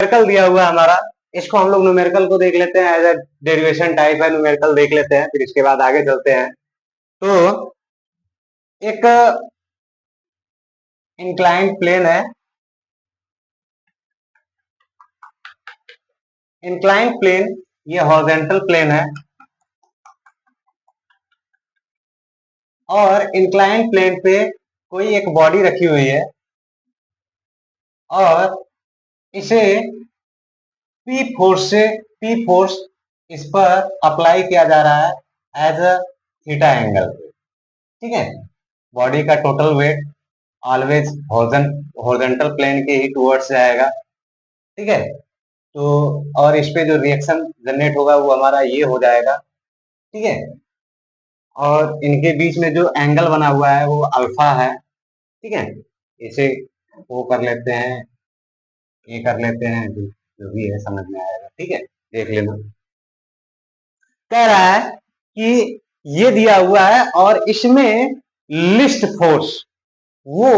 Numerical दिया हुआ है हमारा, इसको हम लोग न्यूमेरिकल को देख लेते हैं, एज ए डेरिवेशन टाइप है, न्यूमेरिकल देख लेते हैं, फिर इसके बाद आगे चलते हैं। तो एक इंक्लाइंड प्लेन है, इंक्लाइंड प्लेन, ये हॉरिजॉन्टल प्लेन है, और इंक्लाइंड प्लेन पे कोई एक बॉडी रखी हुई है और इसे पी फोर्स इस पर अप्लाई किया जा रहा है एज अ थीटा एंगल, ठीक है। बॉडी का total weight always horizontal plane के ही टुवर्ड्स जाएगा, ठीक है। तो और इस पे जो रिएक्शन जनरेट होगा वो हमारा ये हो जाएगा, ठीक है। और इनके बीच में जो एंगल बना हुआ है वो अल्फा है, ठीक है। इसे वो कर लेते हैं, ये कर लेते हैं, जो भी है समझ में आएगा, ठीक है, देख लेना। कह रहा है कि ये दिया हुआ है और इसमें लिस्ट फोर्स वो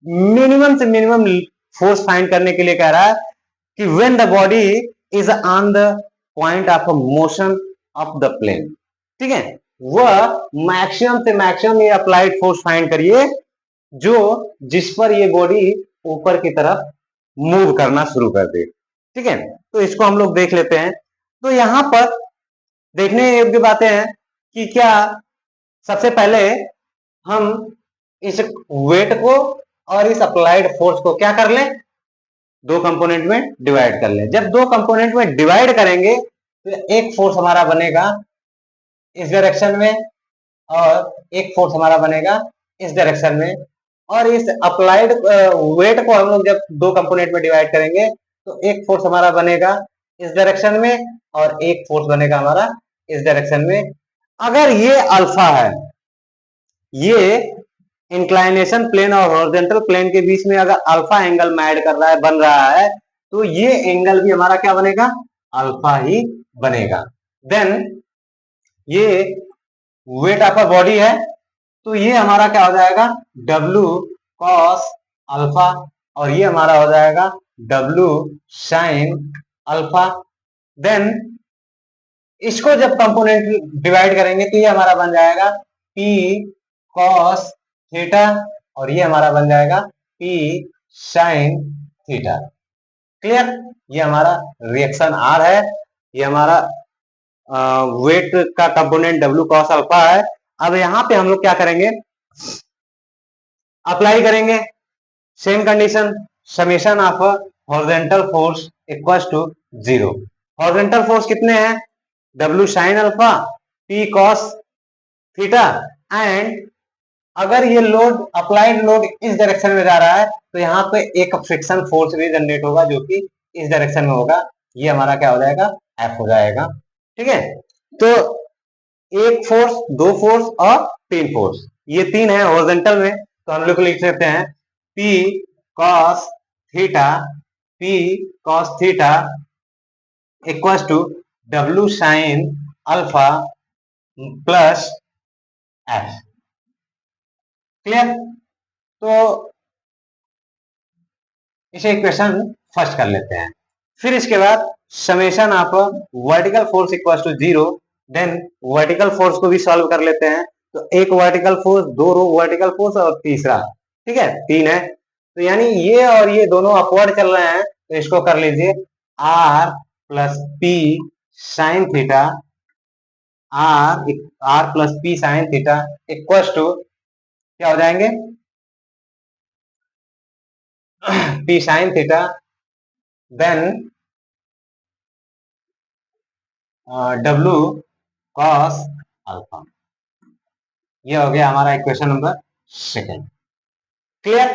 मिनिमम से मिनिमम फोर्स फाइंड करने के लिए कह रहा है कि when the body is on the point of motion of the plane, ठीक है, वह मैक्सिमम से मैक्सिमम ये अप्लाइड फोर्स फाइंड करिए जो जिस पर ये बॉडी ऊपर की तरफ मूव करना शुरू कर दे, ठीक है। तो इसको हम लोग देख लेते हैं। तो यहां पर देखने योग्य बातें हैं कि क्या सबसे पहले हम इस वेट को और इस अप्लाइड फोर्स को क्या कर लें, दो कंपोनेंट में डिवाइड कर लें। जब दो कंपोनेंट में डिवाइड करेंगे तो एक फोर्स हमारा बनेगा इस डायरेक्शन में और एक फोर्स हमारा बनेगा इस डायरेक्शन में, और इस अप्लाइड वेट को हम लोग जब दो कंपोनेंट में डिवाइड करेंगे तो एक फोर्स हमारा बनेगा इस डायरेक्शन में और एक फोर्स बनेगा हमारा इस डायरेक्शन में। अगर ये अल्फा है, ये इंक्लाइनेशन प्लेन और हॉरिजॉन्टल प्लेन के बीच में अगर अल्फा एंगल मैड कर रहा है, बन रहा है, तो ये एंगल भी हमारा क्या बनेगा, अल्फा ही बनेगा। देन ये वेट ऑफ अ बॉडी है, तो ये हमारा क्या हो जाएगा, W cos अल्फा, और ये हमारा हो जाएगा W sin अल्फा। देन इसको जब कंपोनेंट डिवाइड करेंगे तो ये हमारा बन जाएगा P cos थीटा, और ये हमारा बन जाएगा P sin थीटा। क्लियर, ये हमारा रिएक्शन R है, ये हमारा वेट का कंपोनेंट W cos अल्फा है। अब यहां पे हम लोग क्या करेंगे, अप्लाई करेंगे same condition, summation of horizontal force equals to 0। Horizontal force कितने हैं, W sin alpha, P cos theta, and अगर ये लोड अप्लाइड लोड इस डायरेक्शन में जा रहा है तो यहाँ पे एक फ्रिक्शन फोर्स भी जनरेट होगा जो कि इस डायरेक्शन में होगा, ये हमारा क्या हो जाएगा, F हो जाएगा, ठीक है। तो एक फोर्स, दो फोर्स और तीन फोर्स, ये तीन है हॉरिजॉन्टल में, तो हम लोग लिख सकते हैं P cos theta, P cos theta equals to W sin alpha plus F। Clear, तो इसे इक्वेशन फर्स्ट कर लेते हैं। फिर इसके बाद summation of vertical force equals to 0, then vertical force को भी सॉल्व कर लेते हैं। तो एक वर्टिकल फोर्स, दो वर्टिकल फोर्स और तीसरा, ठीक है, तीन है, तो यानी ये और ये दोनों अपवर्ड चल रहे हैं, तो इसको कर लीजिए R plus P sine theta, R plus P sine theta equals to क्या हो जाएंगे, P sine theta, then W cos alpha. ये हो गया हमारा इक्वेशन नंबर सेकेंड। क्लियर,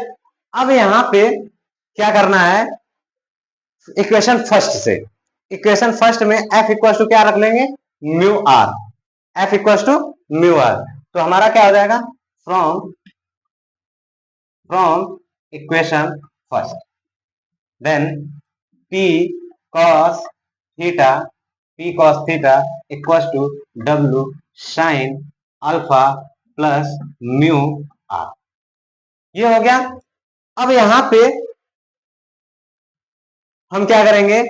अब यहां पे क्या करना है, इक्वेशन फर्स्ट से, इक्वेशन फर्स्ट में F इक्वल टू क्या रख लेंगे, mu R, F equal to mu R. तो हमारा क्या हो जाएगा, from equation first, then P cos theta equals to W sin alpha plus mu R, ये हो गया। अब यहां पे हम क्या करेंगे,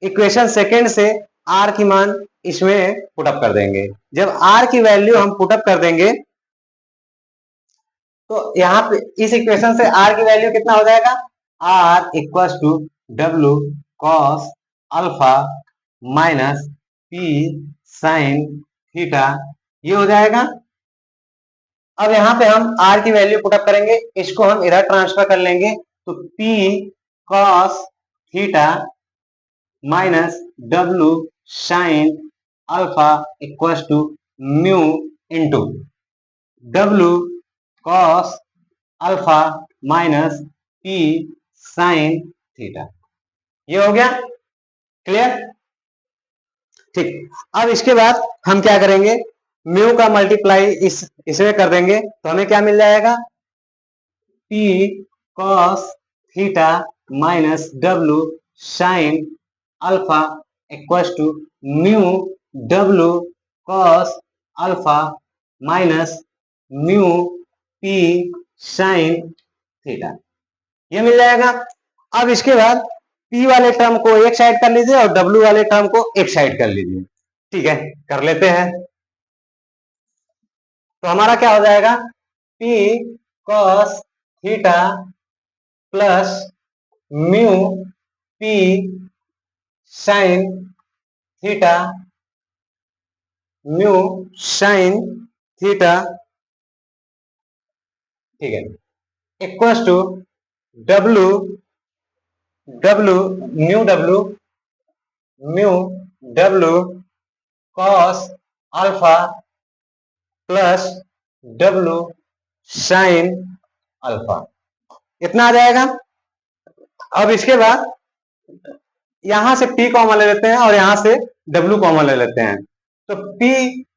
इक्वेशन सेकेंड से आर की मान इसमें पुटअप कर देंगे। जब आर की वैल्यू हम पुटअप कर देंगे तो यहाँ पे इस इक्वेशन से आर की वैल्यू कितना हो जाएगा, R equal to W cos alpha minus P sine theta, ये हो जाएगा। अब यहाँ पे हम आर की वैल्यू पुटअप करेंगे, इसको हम इधर ट्रांसफर कर लेंगे, तो P cos theta minus W sine alpha equal to mu into W cos alpha minus P sine theta, ये हो गया क्लियर। ठीक, अब इसके बाद हम क्या करेंगे, म्यू का मल्टीप्लाई इसमें कर देंगे तो हमें क्या मिल जाएगा, P cos theta minus W sine alpha equal to mu W cos alpha minus mu P sine theta, ये मिल जाएगा। अब इसके बाद पी वाले टर्म को एक साइड कर लीजिए और डब्ल्यू वाले टर्म को एक साइड कर लीजिए। ठीक है, कर लेते हैं। तो हमारा क्या हो जाएगा, P cos theta plus mu P sine theta, mu sine theta, ठीक है, equal to W W mu W cos alpha plus W sine alpha, इतना आ जाएगा। अब इसके बाद यहां से P कॉमन ले लेते हैं और यहां से W कॉमन ले लेते हैं, तो P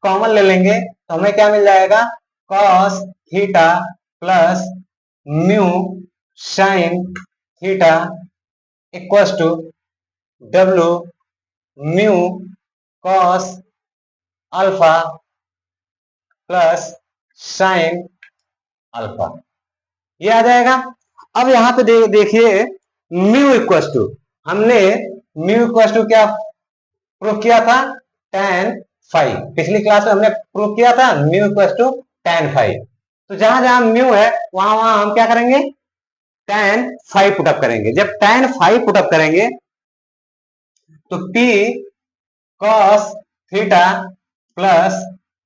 कॉमन ले लेंगे तो हमें क्या मिल जाएगा, cos theta plus mu sine theta equal to W mu cos alpha plus sine alpha, ये आ जाएगा। अब यहाँ पे देखिए म्यू इक्वल टू, हमने म्यू इक्वल टू क्या प्रूव किया था, tan फाइव, पिछली क्लास में हमने प्रूव किया था mu equal to tan five. तो जहां जहां म्यू है वहां वहां हम क्या करेंगे, tan फाइव पुटअप करेंगे। जब tan फाइव पुटअप करेंगे तो P cos theta plus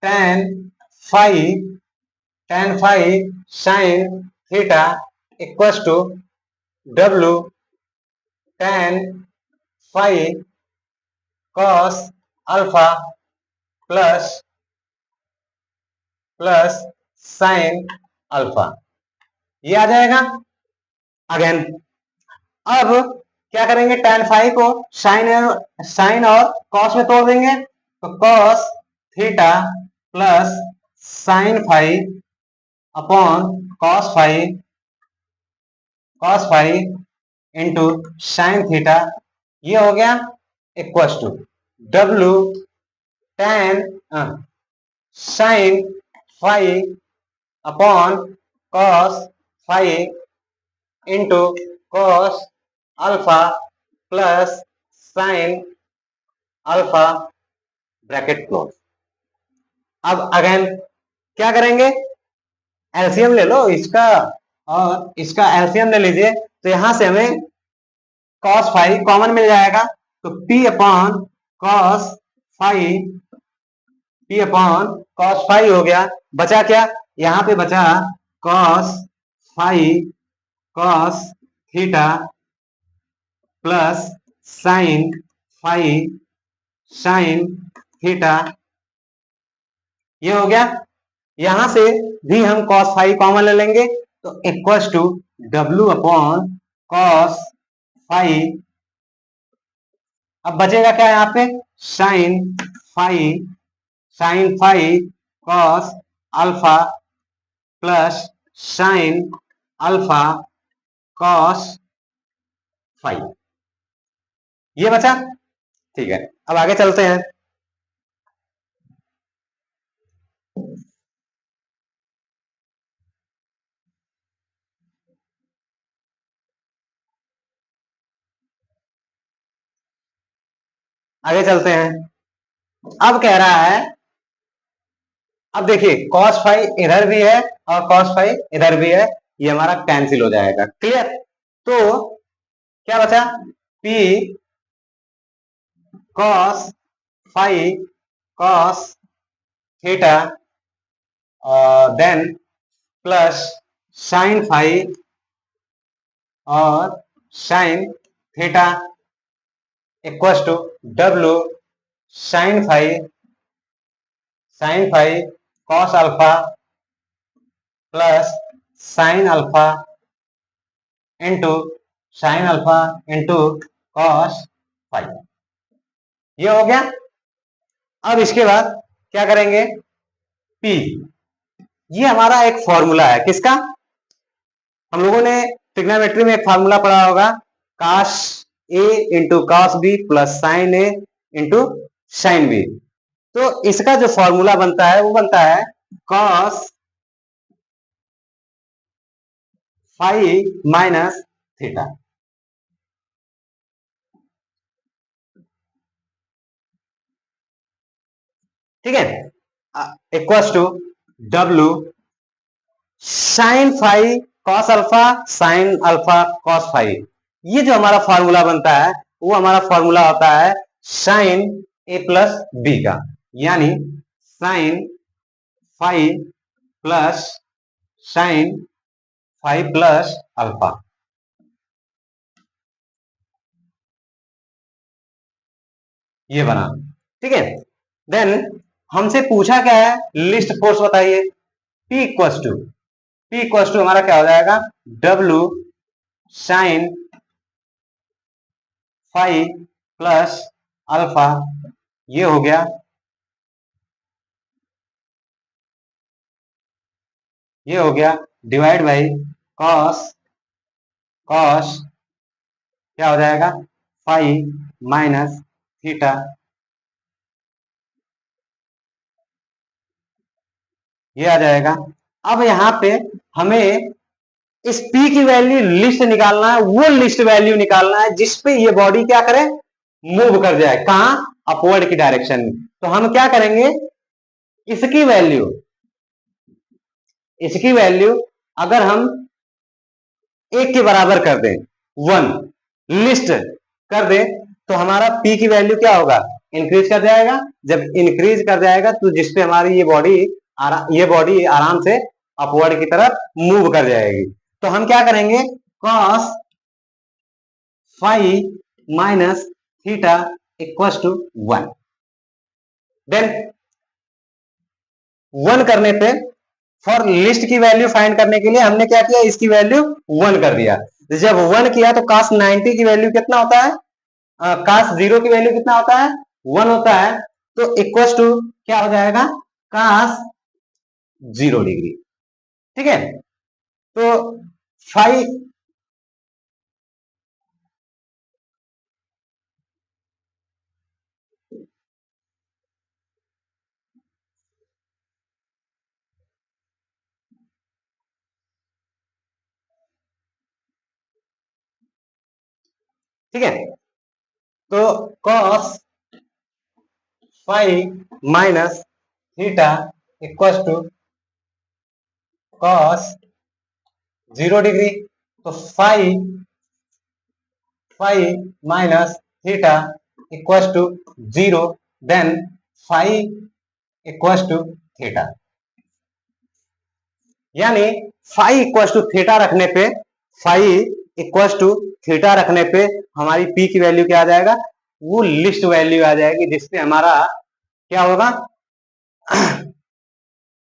tan five sine theta equal to W tan five cos alpha plus sine alpha, ये आ जाएगा। अगेन अब क्या करेंगे, tan फाइव को साइन और कॉस में तोड़ देंगे, तो cos theta plus sine five upon cos five into sine theta, ये हो गया equal to W tan sine five upon cos five into cos alpha plus sine alpha bracket close. अब अगेन क्या करेंगे, एलसीएम ले लो इसका और इसका एलसीएम ले लीजिए, तो यहां से हमें cos फाइव कॉमन मिल जाएगा, तो P अपॉन cos फाइव हो गया। बचा क्या, यहां पे बचा cos five cos theta plus sine five sine theta, ये हो गया। यहां से भी हम cos फाइव कॉमन ले लेंगे, तो equal to W upon cos five, अब बचेगा क्या यहाँ पे, sine five cos alpha plus sine alpha cos five, ये बचा। ठीक है, अब आगे चलते हैं। आगे चलते हैं। अब कह रहा है, अब देखिए cos फाइव इधर भी है और cos फाइव इधर भी है, ये हमारा कैंसिल हो जाएगा। क्लियर? तो क्या बचा? P cos five cos theta then plus sine five और sine theta equal to W sine five cos alpha plus sine alpha into sine alpha into cos five. ये हो गया। अब इसके बाद क्या करेंगे? P, ये हमारा एक फॉर्मूला है किसका? हम लोगों ने ट्रिग्नोमेट्री में एक फॉर्मूला पढ़ा होगा, cos A into cos B plus sign A into sine B। तो इसका जो फॉर्मूला बनता है वो बनता है cos फाइव माइनस थीटा। ठीक है, equals to W sine five cos alpha sine alpha cos five. ये जो हमारा फॉर्मूला बनता है वो हमारा फॉर्मूला होता है साइन ए प्लस बी का, यानी sine five plus sine five plus alpha. ये बना। ठीक है, देन हमसे पूछा क्या है? लिस्ट फोर्स बताइए। P इक्वल्स टू हमारा क्या हो जाएगा? W sine five plus alpha, ये हो गया, ये हो गया डिवाइड बाई कॉस क्या हो जाएगा? फाइव माइनस थीटा, ये आ जाएगा। अब यहाँ पे हमें इस P की वैल्यू लिस्ट निकालना है, वो लिस्ट वैल्यू निकालना है जिसपे ये बॉडी क्या करे? मूव कर जाए। कहां? अपवर्ड की डायरेक्शन में। तो हम क्या करेंगे? इसकी वैल्यू अगर हम एक के बराबर कर दें, वन लिस्ट कर दें, तो हमारा P की वैल्यू क्या होगा? इंक्रीज कर जाएगा। जब इंक्रीज कर जाएगा तो जिसपे हमारी ये बॉडी आराम से अपवर्ड की तरफ मूव कर जाएगी। तो हम क्या करेंगे? cos five minus theta equals to one. Then one करने पे फॉर लिस्ट की वैल्यू फाइंड करने के लिए हमने क्या किया? इसकी वैल्यू वन कर दिया। जब वन किया तो cos 90 की वैल्यू कितना होता है? cos जीरो की वैल्यू कितना होता है? वन होता है। तो इक्वल्स टू क्या हो जाएगा? cos 0 degree. ठीक है, तो फाइव ठीक है, तो cos five minus theta equals to cos 0 degree. तो five minus theta equals to 0, then five equals to theta, यानी फाइव इक्वल्स टू थीटा रखने पे हमारी P की वैल्यू क्या आ जाएगा? वो लिस्ट वैल्यू आ जाएगी जिसपे हमारा क्या होगा?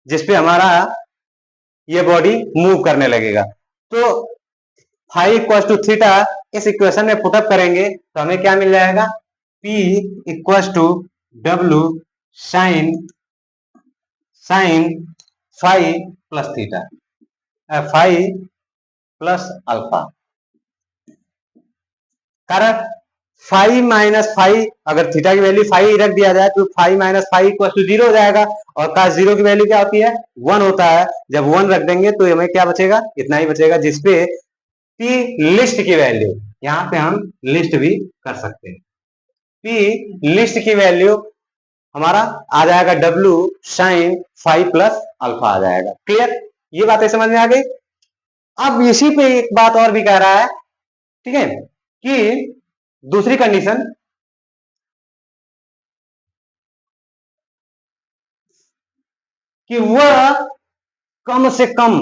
जिसपे हमारा ये बॉडी मूव करने लगेगा। तो फाइव इक्वल्स टू थीटा इस इक्वेशन में पुटअप करेंगे तो हमें क्या मिल जाएगा? P equals to W sine five plus theta, five plus alpha. कारण फाइव माइनस फाइव, अगर थीटा की वैल्यू फाइव रख दिया जाए तो five minus five equal to 0 हो जाएगा, और cos 0 की वैल्यू क्या होती है? वन होता है। जब वन रख देंगे तो हमें क्या बचेगा? इतना ही बचेगा, जिसपे P लिस्ट की वैल्यू, यहाँ पे हम लिस्ट भी कर सकते हैं। पी लिस्ट की वैल्यू हमारा आ जाएगा W sine five plus alpha आ जाएगा। क्लियर, ये बातें समझ में आ गई। अब इसी पे एक बात और भी कह रहा है, ठीक है, कि दूसरी कंडीशन कि वह कम से कम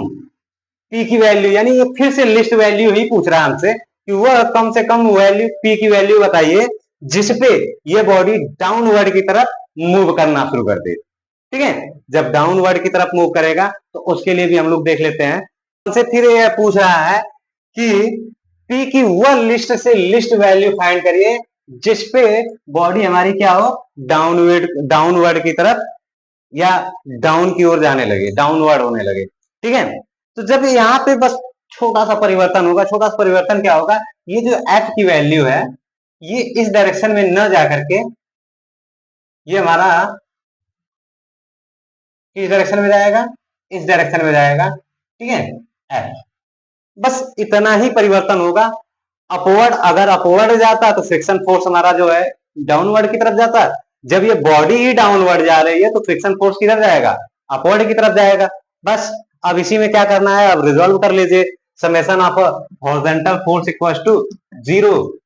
पी की वैल्यू, यानी ये फिर से लिस्ट वैल्यू ही पूछ रहा है हमसे कि वह कम से कम वैल्यू पी की वैल्यू बताइए जिसपे ये बॉडी डाउनवर्ड की तरफ मूव करना शुरू कर दे। ठीक है, जब डाउनवर्ड की तरफ मूव करेगा तो उसके लिए भी हम लोग देख लेते हैं। हमसे फिर ये पूछ रहा है कि पी की वह लिस्ट से लिस्ट वैल्यू फाइंड करिए जिसपे बॉडी हमारी क्या हो, डाउनवर्ड की तरफ या डाउन की ओर जाने लगे, डाउनवर्ड होने लगे। ठीक है, तो जब यहाँ पे बस छोटा सा परिवर्तन होगा। छोटा सा परिवर्तन क्या होगा, ये जो एफ की वैल्यू है ये इस डायरेक्शन में न जाकर के ये हमारा किस डायरेक्शन में जाएगा, इस डायरेक्शन में जाएगा। ठीक है, एफ, बस इतना ही परिवर्तन होगा। अपवर्ड, अगर अपवर्ड जाता तो फ्रिक्शन फोर्स हमारा जो है डाउनवर्ड की तरफ जाता। जब ये बॉडी ही डाउनवर्ड जा रही है तो फ्रिक्शन फोर्स किधर जाएगा, अपवर्ड की तरफ जाएगा। बस अब इसी में क्या करना है, अब रिजोल्व कर लीजिए। Summation of horizontal force equals to zero.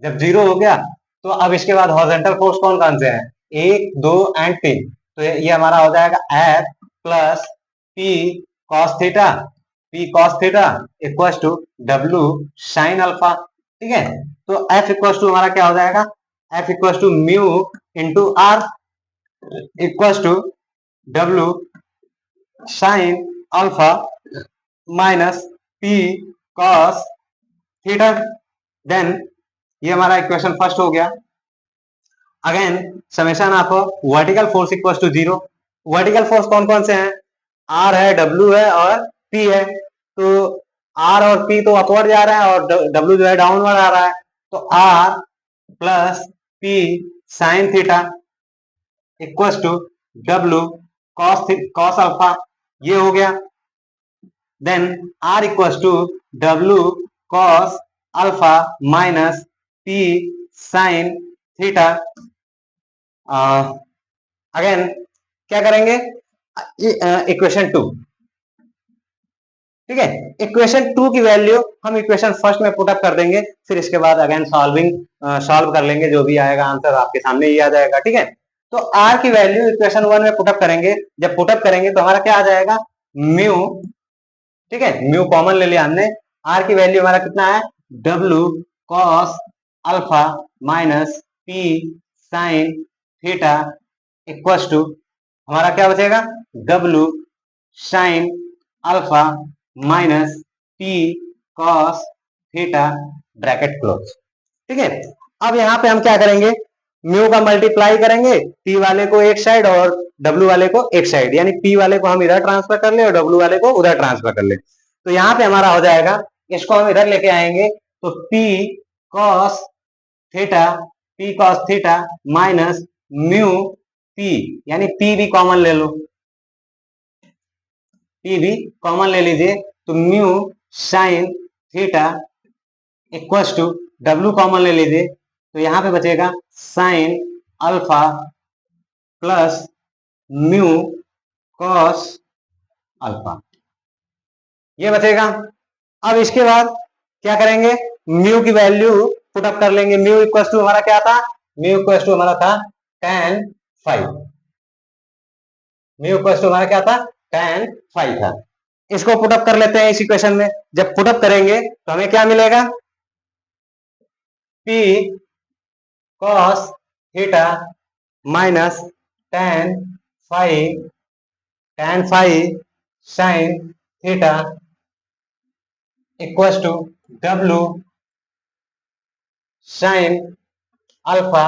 जब जीरो हो गया तो अब इसके बाद हॉरिजॉन्टल फोर्स कौन कौन से हैं, एक, दो एंड तीन। तो ये हमारा हो जाएगा F plus P cos theta, P cos theta equals to W sine alpha. ठीक है, तो एफ इक्वल्स टू हमारा क्या हो जाएगा, F equals to mu into R equals to W sine alpha minus P cos theta. Then ये हमारा equation first हो गया। Again summation of vertical force equals to zero. Vertical force कौन कौन से हैं, आर है, डब्ल्यू है और पी है। तो आर और पी तो अपवर्ड जा रहा है और डब्ल्यू जो है डाउनवर्ड आ रहा है। तो R plus P sine theta equals to W cos alpha, ये हो गया। Then R equals to W cos alpha minus P sine theta. Again क्या करेंगे, इक्वेशन टू। ठीक है, इक्वेशन टू की वैल्यू हम इक्वेशन फर्स्ट में पुटअप कर देंगे, फिर इसके बाद अगेन सॉल्व कर लेंगे, जो भी आएगा आंसर आपके सामने ही आ जाएगा। ठीक है, तो आर की वैल्यू इक्वेशन वन में पुटअप करेंगे। जब पुटअप करेंगे तो हमारा क्या आ जाएगा, म्यू। ठीक है, म्यू कॉमन ले लिया हमने। आर की वैल्यू हमारा कितना है, W cos alpha minus P sine theta equals to हमारा क्या बचेगा, W sine alpha minus P cos theta bracket close. ठीक है, अब यहाँ पे हम क्या करेंगे, म्यू का मल्टीप्लाई करेंगे, पी वाले को एक साइड और डब्ल्यू वाले को एक साइड, यानी पी वाले को हम इधर ट्रांसफर कर ले और डब्ल्यू वाले को उधर ट्रांसफर कर ले। तो यहाँ पे हमारा हो जाएगा, इसको हम इधर लेके आएंगे तो P cos theta, P cos theta minus mu P, यानी पी भी कॉमन ले लो, पी भी कॉमन ले लीजिए। तो mu sine theta equals to W common ले लीजिए, तो यहां पे बचेगा sine alpha plus mu cos alpha, ये बचेगा। अब इसके बाद क्या करेंगे, म्यू की वैल्यू पुटअप कर लेंगे। म्यू इक्वल्स टू हमारा क्या था, म्यू इक्वल्स टू हमारा था tan five. Mu equals to हमारा क्या था, tan फाइव था। इसको पुटअप कर लेते हैं इस इक्वेशन में। जब पुटअप करेंगे तो हमें क्या मिलेगा, p cos theta minus tan five sin theta equals to w sin alpha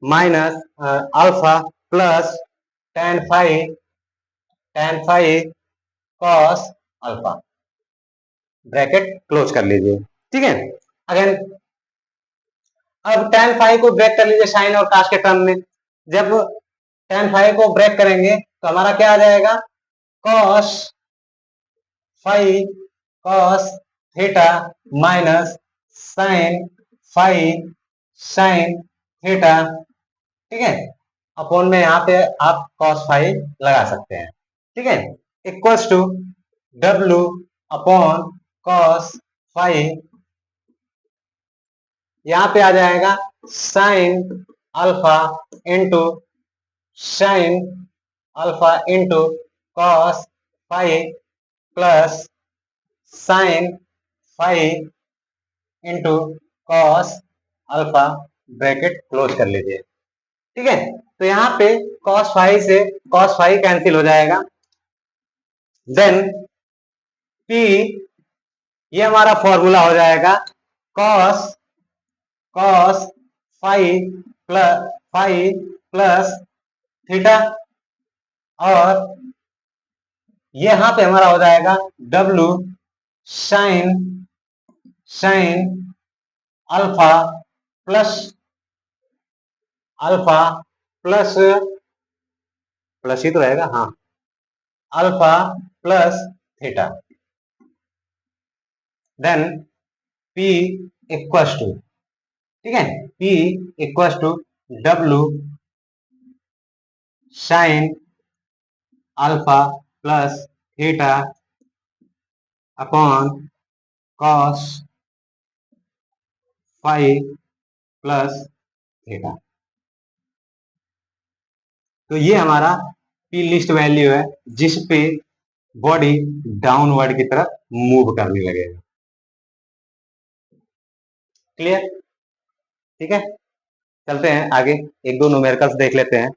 minus alpha plus tan five cos alpha, bracket close कर लीजिए। ठीक है, अगेन अब tan फाइव को ब्रेक कर लीजिए साइन और कास के टर्म में। जब tan फाइव को ब्रेक करेंगे तो हमारा क्या आ जाएगा, cos five cos theta minus sine five sin theta, ठीक है, अपॉन में यहाँ पे आप cos फाई लगा सकते हैं, ठीक है, equals to W upon cos phi, यहाँ पे आ जाएगा sine alpha into sine alpha into cos phi plus sine phi into cos alpha, bracket close कर लीजिए, ठीक है। तो यहाँ पे cos फाई से cos फाई कैंसिल हो जाएगा, देन P, ये हमारा फॉर्मूला हो जाएगा cos cos phi plus theta, और यहाँ पे हमारा हो जाएगा W sine sine alpha plus alpha plus plus ही तो रहेगा, हाँ, alpha plus theta, then P equals to, ठीक है, P equals to W sine alpha plus theta upon cos phi plus theta. तो ये हमारा P लिस्ट वैल्यू है जिस पे बॉडी डाउनवर्ड की तरफ मूव करने लगेगा, क्लियर, ठीक है। चलते हैं आगे, एक दो न्यूमेरिकल्स देख लेते हैं।